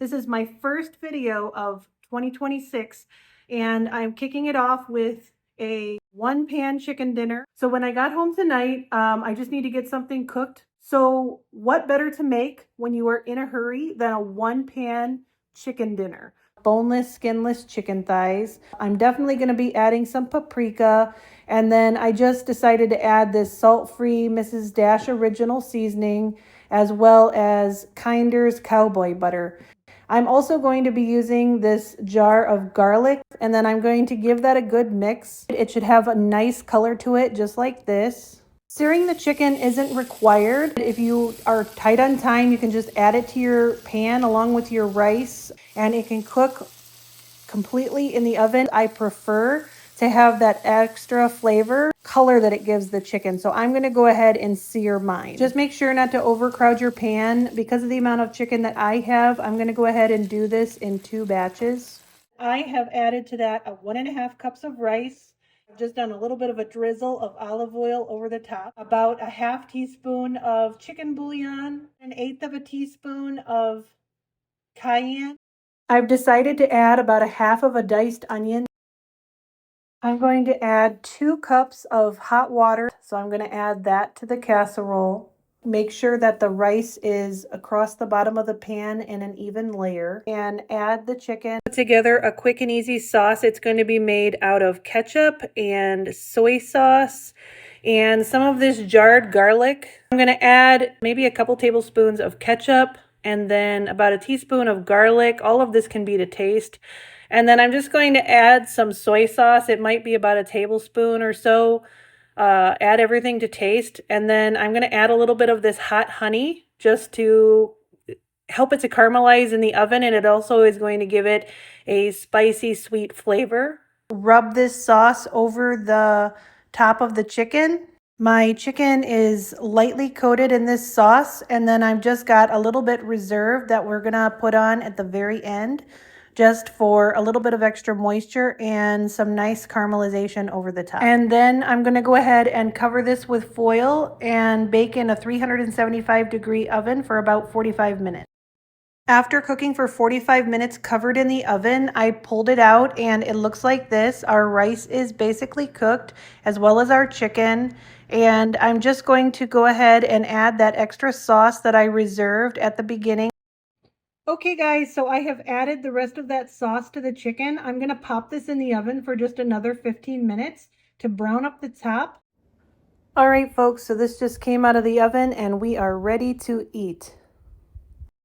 This is my first video of 2026 and I'm kicking it off with a one pan chicken dinner. So when I got home tonight, I just need to get something cooked. So what better to make when you are in a hurry than a one pan chicken dinner? Boneless, skinless chicken thighs. I'm definitely going to be adding some paprika, and then I just decided to add this salt-free Mrs. Dash original seasoning, as well as Kinder's cowboy butter. I'm also going to be using this jar of garlic, and then I'm going to give that a good mix. It should have a nice color to it, just like this. Searing the chicken isn't required. If you are tight on time, you can just add it to your pan along with your rice, and it can cook completely in the oven. I prefer to have that extra flavor color that it gives the chicken. So I'm going to go ahead and sear mine. Just make sure not to overcrowd your pan. Because of the amount of chicken that I have, I'm going to go ahead and do this in 2 batches. I have added to that 1.5 cups of rice. I've just done a little bit of a drizzle of olive oil over the top, about a 1/2 teaspoon of chicken bouillon, 1/8 of a teaspoon of cayenne. I've decided to add about a 1/2 of a diced onion. I'm going to add 2 cups of hot water, so I'm going to add that to the casserole. Make sure that the rice is across the bottom of the pan in an even layer, and add the chicken. Put together a quick and easy sauce. It's going to be made out of ketchup and soy sauce and some of this jarred garlic. I'm going to add maybe a couple tablespoons of ketchup and then about a teaspoon of garlic. All of this can be to taste. And then I'm just going to add some soy sauce. It might be about a tablespoon or so. Add everything to taste. And then I'm going to add a little bit of this hot honey just to help it to caramelize in the oven. And it also is going to give it a spicy, sweet flavor. Rub this sauce over the top of the chicken. My chicken is lightly coated in this sauce, and then I've just got a little bit reserved that we're gonna put on at the very end, just for a little bit of extra moisture and some nice caramelization over the top. And then I'm gonna go ahead and cover this with foil and bake in a 375-degree oven for about 45 minutes. After cooking for 45 minutes covered in the oven, I pulled it out and it looks like this. Our rice is basically cooked, as well as our chicken. And I'm just going to go ahead and add that extra sauce that I reserved at the beginning. Okay guys, so I have added the rest of that sauce to the chicken. I'm going to pop this in the oven for just another 15 minutes to brown up the top. All right folks, so this just came out of the oven and we are ready to eat.